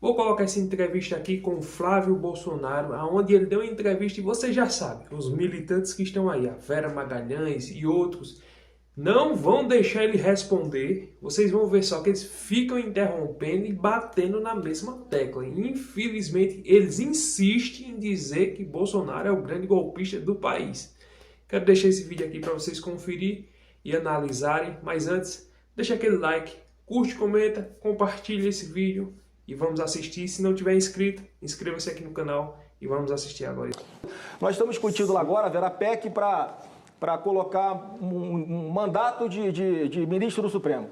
Vou colocar essa entrevista aqui com Flávio Bolsonaro, onde ele deu uma entrevista e você já sabe, os militantes que estão aí, a Vera Magalhães e outros, não vão deixar ele responder. Vocês vão ver só que eles ficam interrompendo e batendo na mesma tecla. E, infelizmente, eles insistem em dizer que Bolsonaro é o grande golpista do país. Quero deixar esse vídeo aqui para vocês conferir e analisarem. Mas antes, deixa aquele like, curte, comenta, compartilha esse vídeo e vamos assistir. Se não tiver inscrito, inscreva-se aqui no canal e vamos assistir agora. Nós estamos discutindo lá agora, Vera, a PEC para colocar um mandato de ministro do Supremo.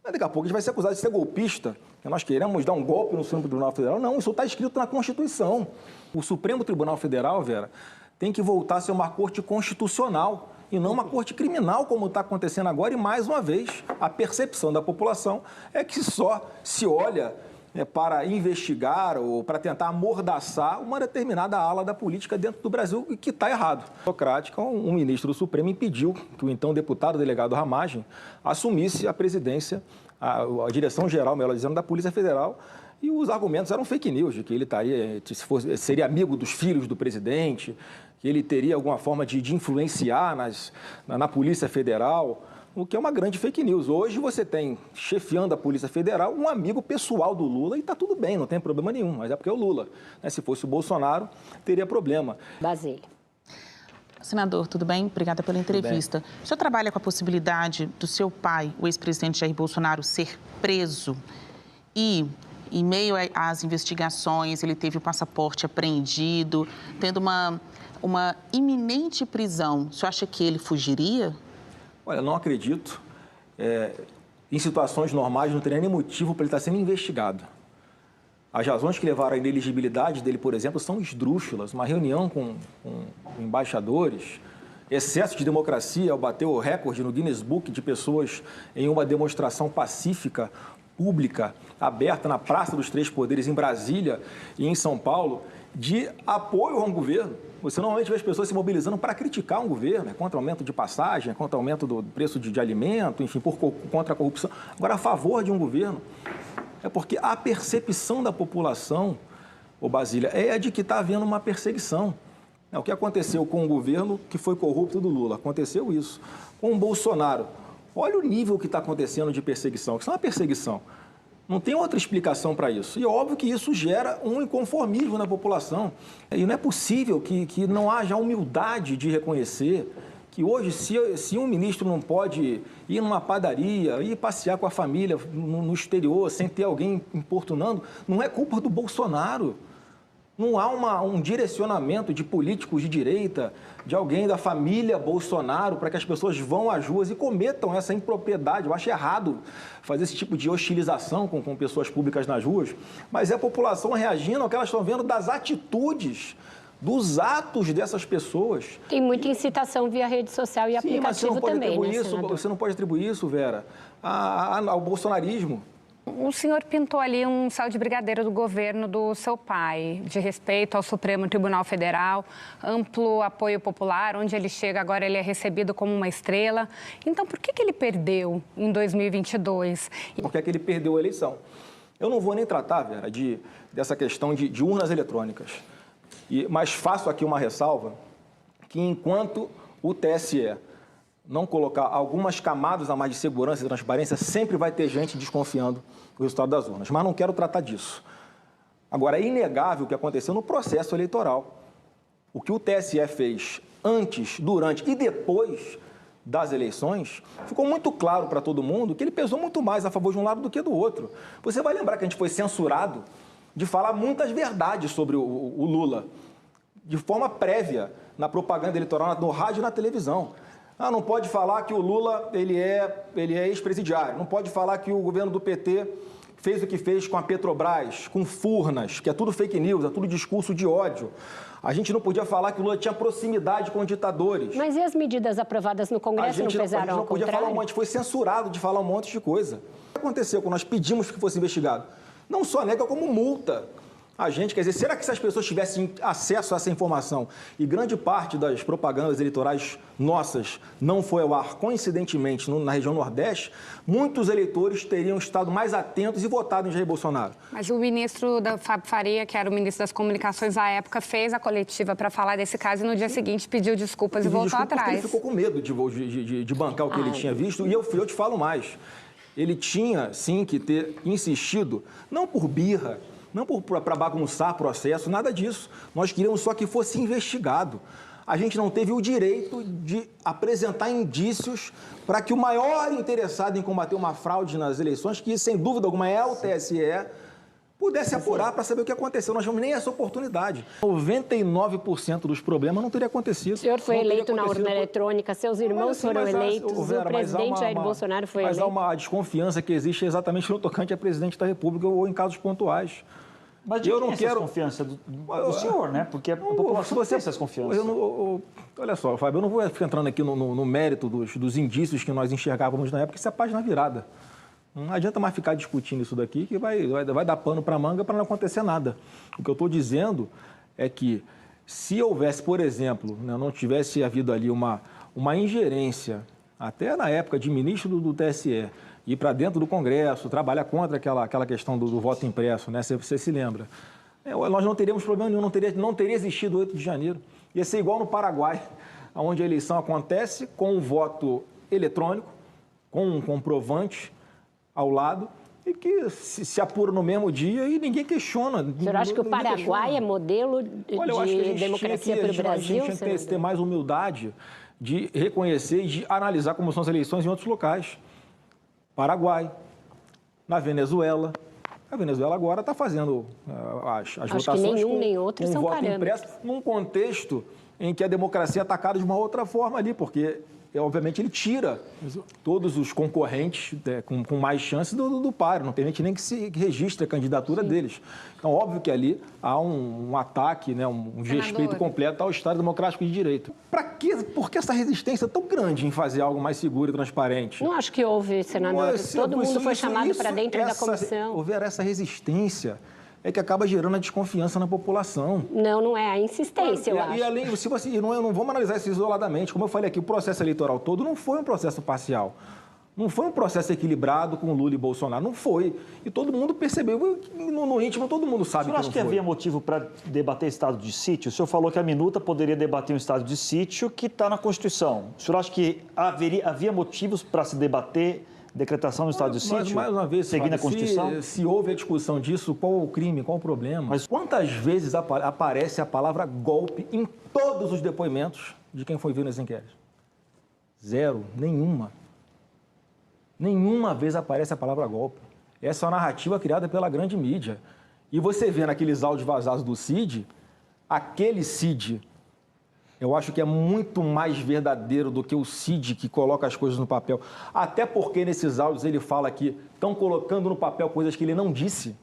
Daqui a pouco a gente vai ser acusado de ser golpista, que nós queremos dar um golpe no Supremo Tribunal Federal. Não, isso está escrito na Constituição. O Supremo Tribunal Federal, Vera, tem que voltar a ser uma corte constitucional e não uma corte criminal, como está acontecendo agora. E, mais uma vez, a percepção da população é que só se olha para investigar ou para tentar amordaçar uma determinada ala da política dentro do Brasil, e que está errado. Democrática, um ministro do Supremo impediu que o então deputado delegado Ramagem assumisse a presidência, a direção-geral, melhor dizendo, da Polícia Federal, e os argumentos eram fake news, de que ele seria amigo dos filhos do presidente, que ele teria alguma forma de influenciar na Polícia Federal, o que é uma grande fake news. Hoje você tem, chefiando a Polícia Federal, um amigo pessoal do Lula e está tudo bem, não tem problema nenhum, mas é porque é o Lula. Se fosse o Bolsonaro, teria problema. Basílio. Senador, tudo bem? Obrigada pela entrevista. O senhor trabalha com a possibilidade do seu pai, o ex-presidente Jair Bolsonaro, ser preso e, em meio às investigações, ele teve o passaporte apreendido, tendo uma iminente prisão. O senhor acha que ele fugiria? Olha, não acredito. Em situações normais não teria nem motivo para ele estar sendo investigado. As razões que levaram à inelegibilidade dele, por exemplo, são esdrúxulas. Uma reunião com embaixadores, excesso de democracia ao bater o recorde no Guinness Book de pessoas em uma demonstração pacífica, pública, aberta na Praça dos Três Poderes em Brasília e em São Paulo, de apoio a um governo. Você normalmente vê as pessoas se mobilizando para criticar um governo, contra o aumento de passagem, contra o aumento do preço de alimento, enfim, contra a corrupção. Agora, a favor de um governo, é porque a percepção da população, Basília, é de que está havendo uma perseguição. O que aconteceu com o governo que foi corrupto do Lula? Aconteceu isso. Com o Bolsonaro, olha o nível que está acontecendo de perseguição, que isso é uma perseguição. Não tem outra explicação para isso. E é óbvio que isso gera um inconformismo na população. E não é possível que não haja humildade de reconhecer que hoje, se um ministro não pode ir numa padaria, ir passear com a família no exterior, sem ter alguém importunando, não é culpa do Bolsonaro. Não há um direcionamento de políticos de direita, de alguém da família Bolsonaro, para que as pessoas vão às ruas e cometam essa impropriedade. Eu acho errado fazer esse tipo de hostilização com pessoas públicas nas ruas, mas é a população reagindo ao que elas estão vendo das atitudes, dos atos dessas pessoas. Tem muita incitação via rede social e aplicativo também, né, senador? Você não pode atribuir isso, Vera, ao bolsonarismo. O senhor pintou ali um céu de brigadeiro do governo do seu pai, de respeito ao Supremo Tribunal Federal, amplo apoio popular, onde ele chega agora ele é recebido como uma estrela. Então, por que ele perdeu em 2022? Por que ele perdeu a eleição? Eu não vou nem tratar, Vera, dessa questão de urnas eletrônicas, mas faço aqui uma ressalva que enquanto o TSE não colocar algumas camadas a mais de segurança e transparência, sempre vai ter gente desconfiando do resultado das urnas. Mas não quero tratar disso. Agora, é inegável o que aconteceu no processo eleitoral. O que o TSE fez antes, durante e depois das eleições, ficou muito claro para todo mundo que ele pesou muito mais a favor de um lado do que do outro. Você vai lembrar que a gente foi censurado de falar muitas verdades sobre o Lula, de forma prévia, na propaganda eleitoral, no rádio e na televisão. Não pode falar que o Lula ele é ex-presidiário, não pode falar que o governo do PT fez o que fez com a Petrobras, com Furnas, que é tudo fake news, é tudo discurso de ódio. A gente não podia falar que o Lula tinha proximidade com ditadores. Mas e as medidas aprovadas no Congresso não pesaram ao contrário? A gente não podia falar a gente foi censurado de falar um monte de coisa. O que aconteceu quando nós pedimos que fosse investigado? Não só nega como multa. a gente, quer dizer, será que se as pessoas tivessem acesso a essa informação e grande parte das propagandas eleitorais nossas não foi ao ar, coincidentemente, na região Nordeste, muitos eleitores teriam estado mais atentos e votado em Jair Bolsonaro. Mas o ministro Fábio Faria, que era o ministro das Comunicações à época, fez a coletiva para falar desse caso e no dia seguinte pediu desculpas e voltou atrás. Ele ficou com medo de bancar o que ele tinha visto e eu te falo mais. Ele tinha, sim, que ter insistido, não por birra, não para bagunçar processo, nada disso. Nós queríamos só que fosse investigado. A gente não teve o direito de apresentar indícios para que o maior interessado em combater uma fraude nas eleições, que sem dúvida alguma é o TSE, pudesse apurar para saber o que aconteceu. Nós não tivemos nem essa oportunidade. 99% dos problemas não teria acontecido. O senhor foi eleito na urna eletrônica, seus irmãos foram eleitos, o presidente Jair Bolsonaro foi eleito. Mas há uma desconfiança que existe exatamente no tocante a presidente da República ou em casos pontuais. Mas eu não quero confiança do senhor, né? Porque a população tem essa confiança. Olha só, Fábio, eu não vou ficar entrando aqui no mérito dos indícios que nós enxergávamos na época, isso é página virada. Não adianta mais ficar discutindo isso daqui, que vai dar pano para manga para não acontecer nada. O que eu estou dizendo é que se houvesse, por exemplo, não tivesse havido ali uma ingerência, até na época de ministro do TSE, ir para dentro do Congresso, trabalhar contra aquela questão do voto impresso, né? Você se lembra. Nós não teríamos problema nenhum, não teria existido o 8 de janeiro. Ia ser igual no Paraguai, onde a eleição acontece com o voto eletrônico, com um comprovante ao lado, e que se apura no mesmo dia e ninguém questiona. O senhor acha que o Paraguai é modelo de democracia para o Brasil? A gente tinha que ter mais humildade de reconhecer e de analisar como são as eleições em outros locais. Paraguai, na Venezuela. A Venezuela agora está fazendo as votações que nenhum nem outro com são voto parâmetros. impresso, num contexto em que a democracia é atacada de uma outra forma ali, porque obviamente ele tira todos os concorrentes com mais chances do páreo, não permite nem que se registre a candidatura deles. Então, óbvio que ali há um ataque, né, um desrespeito completo ao Estado Democrático de Direito. Por que essa resistência tão grande em fazer algo mais seguro e transparente? Não acho que houve, senador. Todo mundo foi chamado para dentro da comissão. Houver essa resistência é que acaba gerando a desconfiança na população. Não é a insistência, eu acho. E além, não vamos analisar isso isoladamente. Como eu falei aqui, o processo eleitoral todo não foi um processo parcial. Não foi um processo equilibrado com Lula e Bolsonaro. Não foi. E todo mundo percebeu, no íntimo, todo mundo sabe que não foi. O senhor acha que havia motivo para debater estado de sítio? O senhor falou que a minuta poderia debater um estado de sítio que está na Constituição. O senhor acha que havia motivos para se debater decretação do estado de sítio, mais uma vez, seguindo a Constituição? Se houve a discussão disso, qual o crime, qual o problema? Mas quantas vezes aparece a palavra golpe em todos os depoimentos de quem foi visto nesse inquérito? Zero, nenhuma. Nenhuma vez aparece a palavra golpe. Essa é uma narrativa criada pela grande mídia. E você vê naqueles áudios vazados do Cid, aquele Cid, eu acho que é muito mais verdadeiro do que o Cid que coloca as coisas no papel. Até porque nesses áudios ele fala que estão colocando no papel coisas que ele não disse.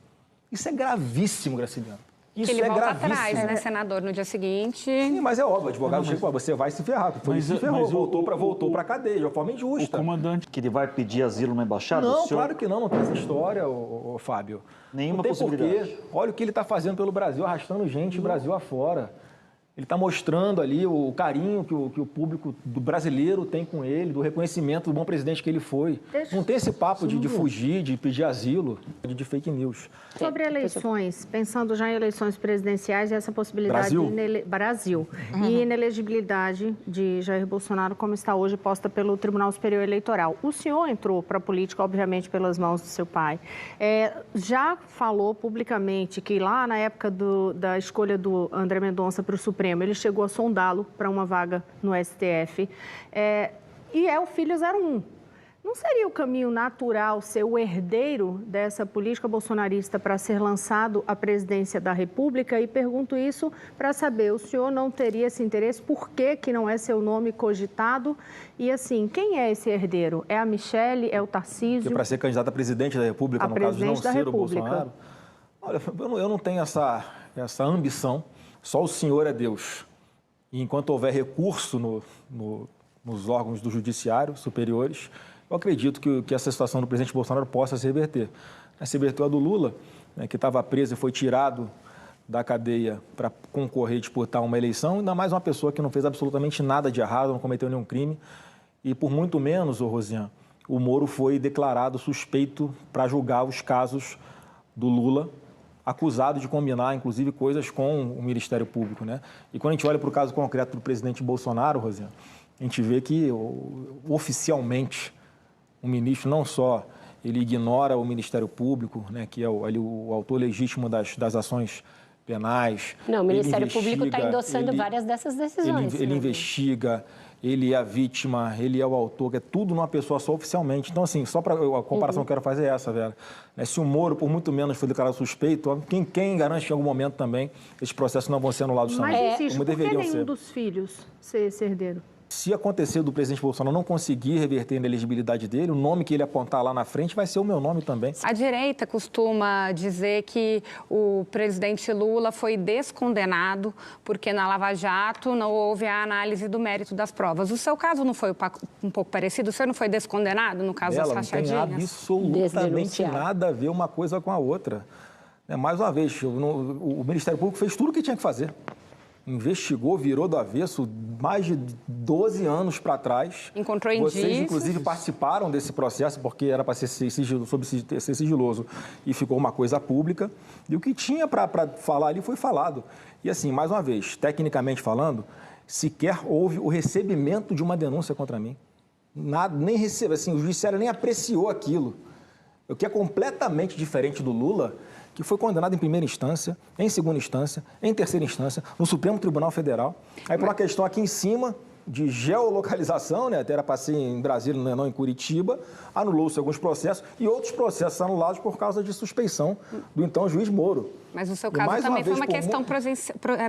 Isso é gravíssimo, Graciliano. Isso ele volta gravíssimo. atrás, né, senador, no dia seguinte. Sim, mas é óbvio, o advogado chega e fala, você vai se ferrar. Se ferrou, voltou para a cadeia, de uma forma injusta. O comandante que ele vai pedir asilo na embaixada? Não, claro que não tem essa história, Fábio. Nenhuma não tem possibilidade. Porquê. Olha o que ele está fazendo pelo Brasil, arrastando gente Brasil afora. Ele está mostrando ali o carinho que o público do brasileiro tem com ele, do reconhecimento do bom presidente que ele foi. Não tem esse papo de fugir, de pedir asilo, de fake news. Sobre eleições, pensando já em eleições presidenciais e essa possibilidade Brasil e inelegibilidade de Jair Bolsonaro, como está hoje posta pelo Tribunal Superior Eleitoral. O senhor entrou para a política, obviamente, pelas mãos do seu pai. Já falou publicamente que lá na época da escolha do André Mendonça para o Supremo, ele chegou a sondá-lo para uma vaga no STF, e é o filho 01. Não seria o caminho natural ser o herdeiro dessa política bolsonarista para ser lançado à presidência da República? E pergunto isso para saber, o senhor não teria esse interesse? Por que não é seu nome cogitado? E assim, quem é esse herdeiro? É a Michele? É o Tarcísio? Porque para ser candidato a presidente da República, no caso de não ser o Bolsonaro... Olha, eu não tenho essa ambição. Só o Senhor é Deus. E enquanto houver recurso nos órgãos do judiciário superiores, eu acredito que essa situação do presidente Bolsonaro possa se reverter. Se reverteu a do Lula, né, que estava preso e foi tirado da cadeia para concorrer e disputar uma eleição, ainda mais uma pessoa que não fez absolutamente nada de errado, não cometeu nenhum crime. E por muito menos, Rosiane, o Moro foi declarado suspeito para julgar os casos do Lula, acusado de combinar, inclusive, coisas com o Ministério Público, né? E quando a gente olha para o caso concreto do presidente Bolsonaro, Rosiane, a gente vê que, oficialmente, o ministro não só ele ignora o Ministério Público, né, que é o autor legítimo das ações penais. Não, o Ministério Público está endossando várias dessas decisões. Ele investiga, ele é a vítima, ele é o autor, que é tudo numa pessoa só oficialmente. Então, assim, só para a comparação que eu quero fazer é essa, velho. Se o Moro, por muito menos, foi declarado suspeito, quem garante que em algum momento também esses processos não vão ser anulados também? Mas insisto, por que nenhum dos filhos ser herdeiro? Se acontecer do presidente Bolsonaro não conseguir reverter a inelegibilidade dele, o nome que ele apontar lá na frente vai ser o meu nome também. A direita costuma dizer que o presidente Lula foi descondenado porque na Lava Jato não houve a análise do mérito das provas. O seu caso não foi um pouco parecido? O senhor não foi descondenado no caso das rachadinhas? Não tem absolutamente nada a ver uma coisa com a outra. Mais uma vez, o Ministério Público fez tudo o que tinha que fazer. Investigou, virou do avesso mais de 12 anos para trás. Encontrou indícios. Vocês, inclusive, participaram desse processo, porque era para ser sigiloso e ficou uma coisa pública. E o que tinha para falar ali foi falado. E assim, mais uma vez, tecnicamente falando, sequer houve o recebimento de uma denúncia contra mim. Nada, nem recebeu, assim, o judiciário nem apreciou aquilo. O que é completamente diferente do Lula, que foi condenado em primeira instância, em segunda instância, em terceira instância, no Supremo Tribunal Federal. Aí, por uma questão aqui em cima de geolocalização, né, até era para ser em Brasília, não em Curitiba, anulou-se alguns processos e outros processos anulados por causa de suspeição do então juiz Moro. Mas o seu caso também foi uma questão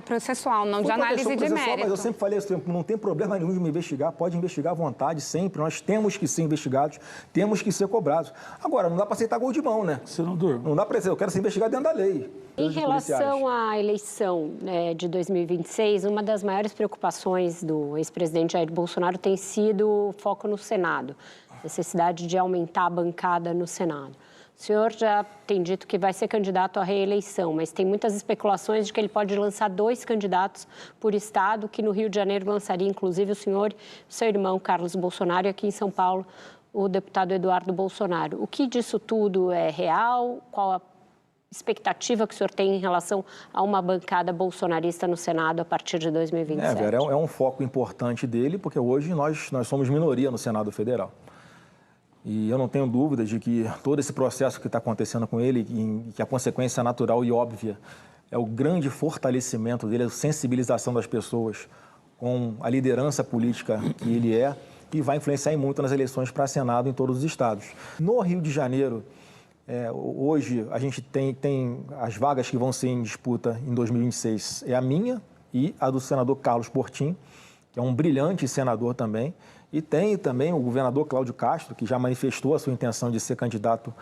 processual, não de análise de mérito. Mas eu sempre falei assim, não tem problema nenhum de me investigar, pode investigar à vontade, sempre. Nós temos que ser investigados, temos que ser cobrados. Agora, não dá para aceitar gol de mão, né? Senador. Não dá para dizer, eu quero ser investigado dentro da lei. Em relação à eleição de 2026, uma das maiores preocupações do ex-presidente Jair Bolsonaro tem sido o foco no Senado, a necessidade de aumentar a bancada no Senado. O senhor já tem dito que vai ser candidato à reeleição, mas tem muitas especulações de que ele pode lançar 2 candidatos por estado, que no Rio de Janeiro lançaria inclusive o senhor e o seu irmão Carlos Bolsonaro, e aqui em São Paulo o deputado Eduardo Bolsonaro. O que disso tudo é real? Qual a expectativa que o senhor tem em relação a uma bancada bolsonarista no Senado a partir de 2027? Vera, é um foco importante dele, porque hoje nós somos minoria no Senado Federal. E eu não tenho dúvidas de que todo esse processo que está acontecendo com ele, que a consequência natural e óbvia é o grande fortalecimento dele, a sensibilização das pessoas com a liderança política que ele é, e vai influenciar muito nas eleições para Senado em todos os estados. No Rio de Janeiro, hoje a gente tem as vagas que vão ser em disputa em 2026, é a minha e a do senador Carlos Portinho, que é um brilhante senador também, e tem também o governador Cláudio Castro, que já manifestou a sua intenção de ser candidato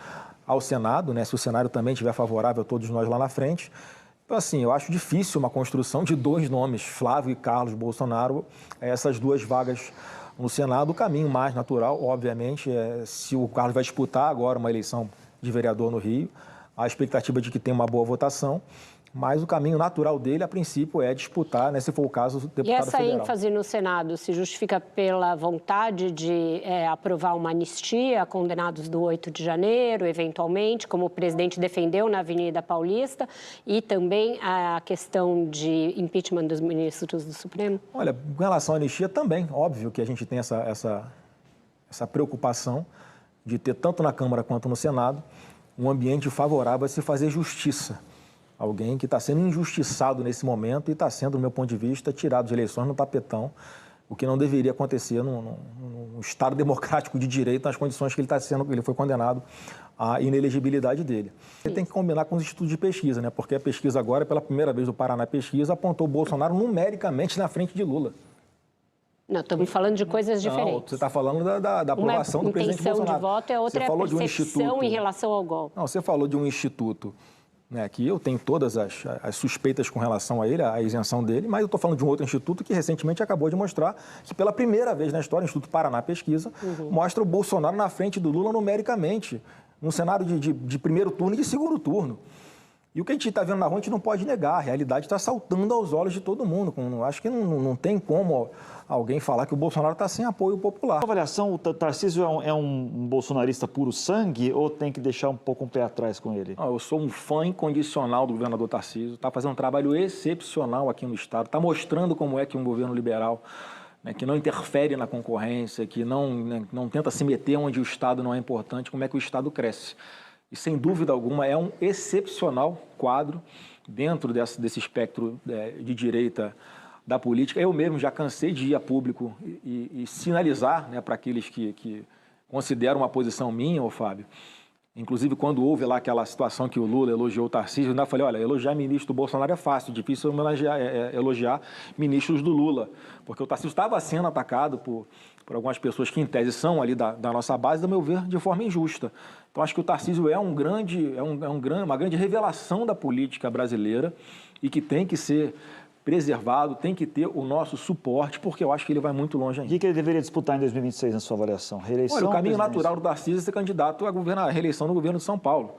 ao Senado, né, se o cenário também estiver favorável a todos nós lá na frente. Então, assim, eu acho difícil uma construção de 2 nomes, Flávio e Carlos Bolsonaro, essas 2 vagas no Senado. O caminho mais natural, obviamente, se o Carlos vai disputar agora uma eleição de vereador no Rio, a expectativa de que tenha uma boa votação, mas o caminho natural dele, a princípio, é disputar, né, se for o caso, o deputado federal. E essa ênfase no Senado se justifica pela vontade de aprovar uma anistia a condenados do 8 de janeiro, eventualmente, como o presidente defendeu na Avenida Paulista, e também a questão de impeachment dos ministros do Supremo? Olha, com relação à anistia, também, óbvio que a gente tem essa preocupação de ter, tanto na Câmara quanto no Senado, um ambiente favorável a se fazer justiça. Alguém que está sendo injustiçado nesse momento e está sendo, do meu ponto de vista, tirado de eleições no tapetão, o que não deveria acontecer num Estado democrático de direito, nas condições que ele foi condenado à inelegibilidade dele. Você tem que combinar com os institutos de pesquisa, né? Porque a pesquisa agora, pela primeira vez do Paraná Pesquisa, apontou o Bolsonaro numericamente na frente de Lula. Não, estamos falando de coisas diferentes. Não, você está falando da aprovação do presidente Bolsonaro. Uma intenção de voto é outra, é a percepção em relação ao golpe. Não, você falou de um instituto, né, que eu tenho todas as suspeitas com relação a ele, a isenção dele, mas eu estou falando de um outro instituto que recentemente acabou de mostrar que pela primeira vez na história, o Instituto Paraná Pesquisa, mostra o Bolsonaro na frente do Lula numericamente, num cenário de primeiro turno e de segundo turno. E o que a gente está vendo na rua, a gente não pode negar. A realidade está saltando aos olhos de todo mundo. Acho que não tem como alguém falar que o Bolsonaro está sem apoio popular. A avaliação, o Tarcísio é um bolsonarista puro sangue ou tem que deixar um pouco um pé atrás com ele? Eu sou um fã incondicional do governador Tarcísio. Está fazendo um trabalho excepcional aqui no Estado. Está mostrando como é que um governo liberal, né, que não interfere na concorrência, que não tenta se meter onde o Estado não é importante, como é que o Estado cresce. E, sem dúvida alguma, é um excepcional quadro dentro desse espectro de direita da política. Eu mesmo já cansei de ir a público e sinalizar, né, para aqueles que consideram uma posição minha, ô Fábio. Inclusive, quando houve lá aquela situação que o Lula elogiou o Tarcísio, eu ainda falei, olha, elogiar ministro do Bolsonaro é fácil, difícil elogiar ministros do Lula, porque o Tarcísio estava sendo atacado por algumas pessoas que, em tese, são ali da nossa base, a meu ver, de forma injusta. Então, acho que o Tarcísio é uma grande revelação da política brasileira e que tem que ser preservado, tem que ter o nosso suporte, porque eu acho que ele vai muito longe ainda. O que ele deveria disputar em 2026, na sua avaliação? Reeleição? Olha, o caminho natural do Tarcísio é ser candidato à reeleição no governo de São Paulo.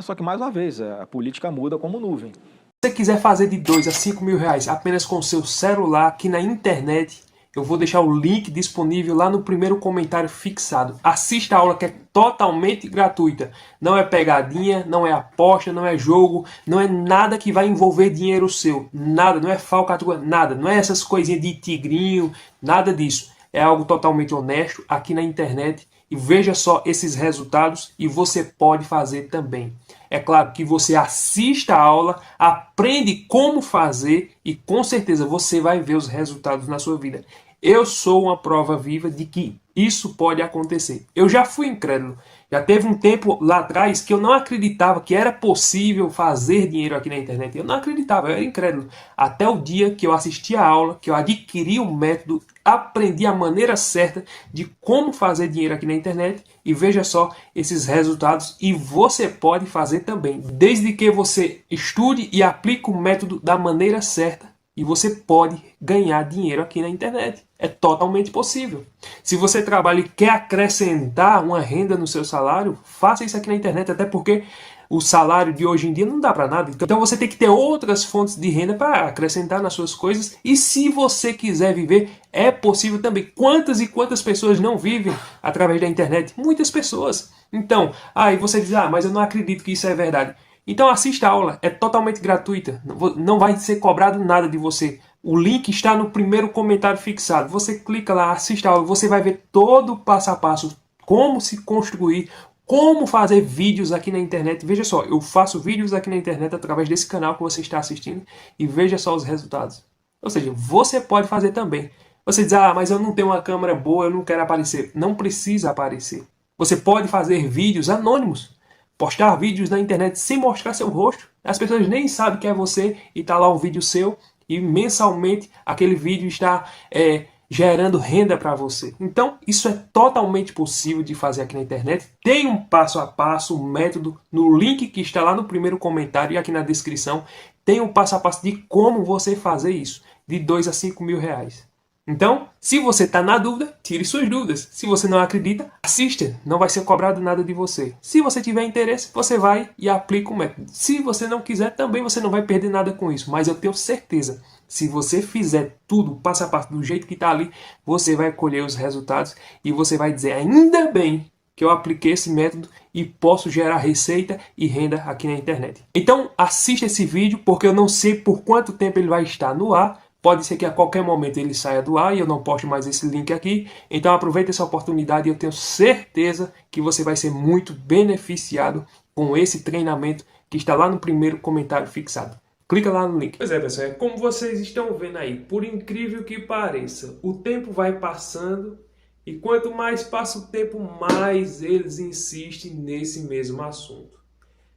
Só que, mais uma vez, a política muda como nuvem. Se você quiser fazer de 2 a 5 mil reais apenas com o seu celular aqui na internet, eu vou deixar o link disponível lá no primeiro comentário fixado. Assista a aula que é totalmente gratuita. Não é pegadinha, não é aposta, não é jogo, não é nada que vai envolver dinheiro seu. Nada, não é falcatrua, nada. Não é essas coisinhas de tigrinho, nada disso. É algo totalmente honesto aqui na internet. E veja só esses resultados e você pode fazer também. É claro que você assista a aula, aprende como fazer e com certeza você vai ver os resultados na sua vida. Eu sou uma prova viva de que isso pode acontecer. Eu já fui incrédulo. Já teve um tempo lá atrás que eu não acreditava que era possível fazer dinheiro aqui na internet. Eu não acreditava, eu era incrédulo. Até o dia que eu assisti a aula, que eu adquiri o método, aprendi a maneira certa de como fazer dinheiro aqui na internet e veja só esses resultados e você pode fazer também. Desde que você estude e aplique o método da maneira certa e você pode ganhar dinheiro aqui na internet. É totalmente possível. Se você trabalha e quer acrescentar uma renda no seu salário, faça isso aqui na internet, até porque o salário de hoje em dia não dá para nada. Então você tem que ter outras fontes de renda para acrescentar nas suas coisas. E se você quiser viver, é possível também. Quantas e quantas pessoas não vivem através da internet? Muitas pessoas. Então, aí você diz, mas eu não acredito que isso é verdade. Então assista a aula, é totalmente gratuita, não vai ser cobrado nada de você. O link está no primeiro comentário fixado. Você clica lá, assista a aula, você vai ver todo o passo a passo, como se construir, como fazer vídeos aqui na internet. Veja só, eu faço vídeos aqui na internet através desse canal que você está assistindo e veja só os resultados. Ou seja, você pode fazer também. Você diz, mas eu não tenho uma câmera boa, eu não quero aparecer. Não precisa aparecer. Você pode fazer vídeos anônimos. Postar vídeos na internet sem mostrar seu rosto. As pessoas nem sabem que é você e está lá um vídeo seu e mensalmente aquele vídeo está gerando renda para você. Então, isso é totalmente possível de fazer aqui na internet. Tem um passo a passo, um método no link que está lá no primeiro comentário e aqui na descrição. Tem um passo a passo de como você fazer isso, de 2 a 5 mil reais. Então, se você está na dúvida, tire suas dúvidas. Se você não acredita, assista. Não vai ser cobrado nada de você. Se você tiver interesse, você vai e aplica o método. Se você não quiser, também você não vai perder nada com isso. Mas eu tenho certeza, se você fizer tudo passo a passo do jeito que está ali, você vai colher os resultados e você vai dizer, ainda bem que eu apliquei esse método e posso gerar receita e renda aqui na internet. Então, assista esse vídeo, porque eu não sei por quanto tempo ele vai estar no ar. Pode ser que a qualquer momento ele saia do ar e eu não poste mais esse link aqui. Então aproveite essa oportunidade e eu tenho certeza que você vai ser muito beneficiado com esse treinamento que está lá no primeiro comentário fixado. Clica lá no link. Pois é, pessoal, como vocês estão vendo aí, por incrível que pareça, o tempo vai passando e quanto mais passa o tempo, mais eles insistem nesse mesmo assunto.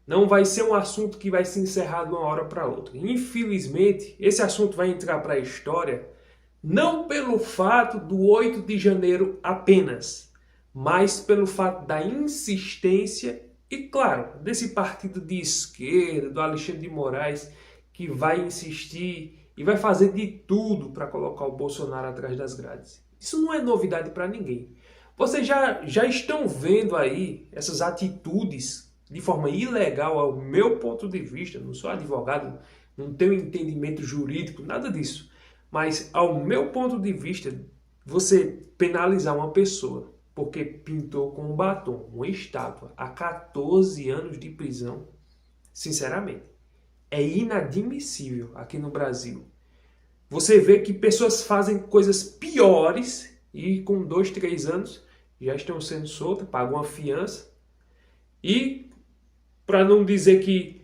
Não vai ser um assunto que vai se encerrar de uma hora para outra. Infelizmente, esse assunto vai entrar para a história não pelo fato do 8 de janeiro apenas, mas pelo fato da insistência e, claro, desse partido de esquerda, do Alexandre de Moraes, que vai insistir e vai fazer de tudo para colocar o Bolsonaro atrás das grades. Isso não é novidade para ninguém. Vocês já estão vendo aí essas atitudes de forma ilegal, ao meu ponto de vista, não sou advogado, não tenho entendimento jurídico, nada disso. Mas, ao meu ponto de vista, você penalizar uma pessoa porque pintou com um batom uma estátua a 14 anos de prisão, sinceramente, é inadmissível aqui no Brasil. Você vê que pessoas fazem coisas piores e com 2, 3 anos já estão sendo soltas, pagam uma fiança. E, para não dizer que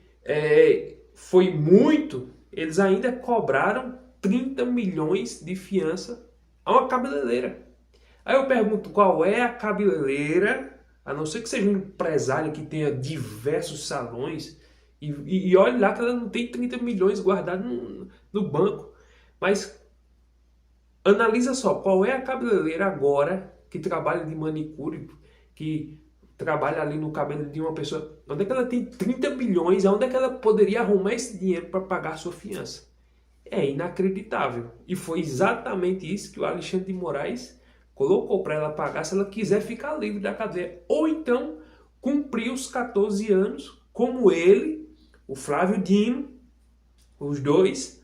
foi muito, eles ainda cobraram 30 milhões de fiança a uma cabeleireira. Aí eu pergunto, qual é a cabeleireira, a não ser que seja um empresário que tenha diversos salões, e olhe lá que ela não tem 30 milhões guardados no banco. Mas analisa só, qual é a cabeleireira agora que trabalha de manicure, que trabalha ali no cabelo de uma pessoa, onde é que ela tem 30 milhões, onde é que ela poderia arrumar esse dinheiro para pagar a sua fiança? É inacreditável. E foi exatamente isso que o Alexandre de Moraes colocou para ela pagar se ela quiser ficar livre da cadeia. Ou então cumprir os 14 anos, como ele, o Flávio Dino, os dois,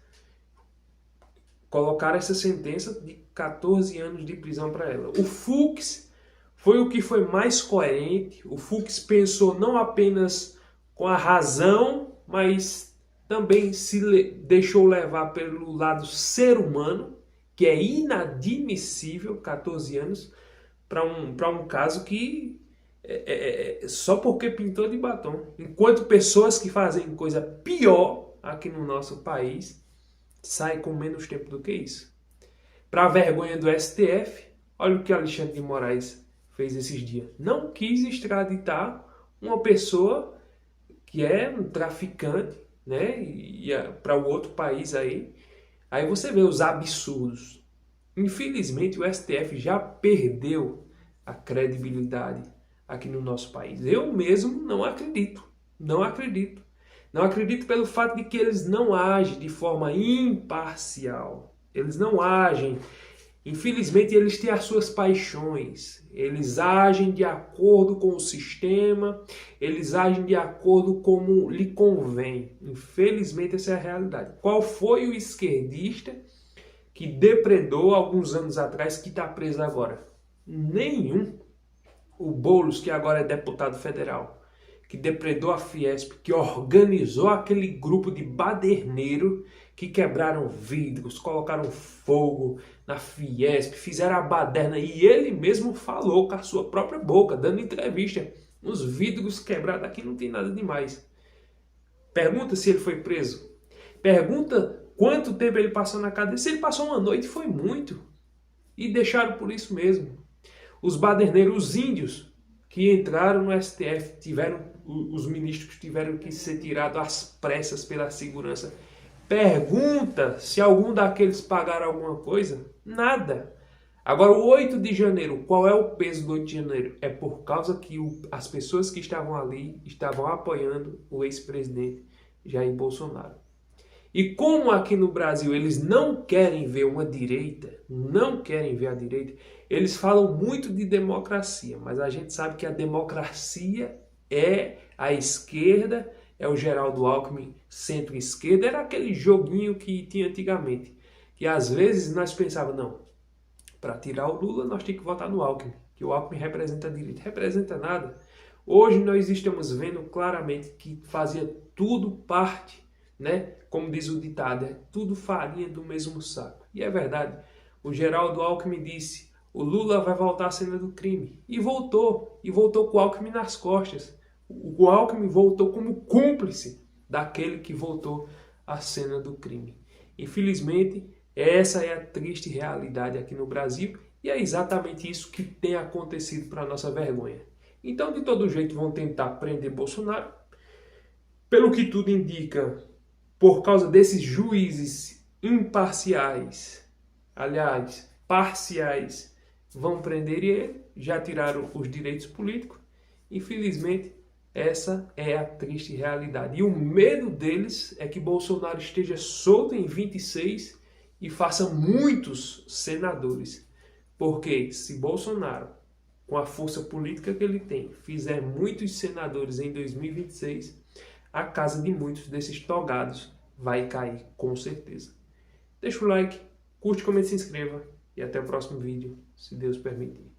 colocaram essa sentença de 14 anos de prisão para ela. O Fux foi o que foi mais coerente. O Fux pensou não apenas com a razão, mas também se deixou levar pelo lado ser humano, que é inadmissível 14 anos para um caso que só porque pintou de batom. Enquanto pessoas que fazem coisa pior aqui no nosso país saem com menos tempo do que isso. Para a vergonha do STF, olha o que Alexandre de Moraes fez esses dias. Não quis extraditar uma pessoa que é um traficante, né, para o outro país aí. Aí você vê os absurdos. Infelizmente o STF já perdeu a credibilidade aqui no nosso país. Eu mesmo não acredito. Não acredito. Não acredito pelo fato de que eles não agem de forma imparcial. Eles não agem. Infelizmente eles têm as suas paixões. Eles agem de acordo com o sistema. Eles agem de acordo como lhe convém. Infelizmente essa é a realidade. Qual foi o esquerdista que depredou alguns anos atrás que está preso agora? Nenhum. O Boulos, que agora é deputado federal, que depredou a Fiesp, que organizou aquele grupo de baderneiro que quebraram vidros, colocaram fogo na Fiesp, fizeram a baderna, e ele mesmo falou com a sua própria boca, dando entrevista, os vidros quebrados aqui não tem nada demais. Pergunta se ele foi preso. Pergunta quanto tempo ele passou na cadeia. Se ele passou uma noite, foi muito. E deixaram por isso mesmo. Os baderneiros, os índios, que entraram no STF, os ministros tiveram que ser tirados às pressas pela segurança. Pergunta se algum daqueles pagaram alguma coisa. Nada. Agora, o 8 de janeiro, qual é o peso do 8 de janeiro? É por causa que as pessoas que estavam ali estavam apoiando o ex-presidente Jair Bolsonaro. E como aqui no Brasil eles não querem ver uma direita, não querem ver a direita, eles falam muito de democracia, mas a gente sabe que a democracia é a esquerda, é o Geraldo Alckmin centro-esquerda, era aquele joguinho que tinha antigamente, que às vezes nós pensávamos, não, para tirar o Lula nós temos que votar no Alckmin, que o Alckmin representa a direita, representa nada. Hoje nós estamos vendo claramente que fazia tudo parte, né? Como diz o ditado, é tudo farinha do mesmo saco. E é verdade. O Geraldo Alckmin disse, o Lula vai voltar à cena do crime. E voltou com o Alckmin nas costas. O Alckmin voltou como cúmplice daquele que voltou à cena do crime. Infelizmente, essa é a triste realidade aqui no Brasil e é exatamente isso que tem acontecido para a nossa vergonha. Então, de todo jeito, vão tentar prender Bolsonaro. Pelo que tudo indica, por causa desses juízes imparciais, aliás, parciais, vão prender ele, já tiraram os direitos políticos. Infelizmente, essa é a triste realidade. E o medo deles é que Bolsonaro esteja solto em 26 e faça muitos senadores. Porque se Bolsonaro com a força política que ele tem, fizer muitos senadores em 2026, a casa de muitos desses togados vai cair, com certeza. Deixa o like, curte, comente, se inscreva e até o próximo vídeo, se Deus permitir.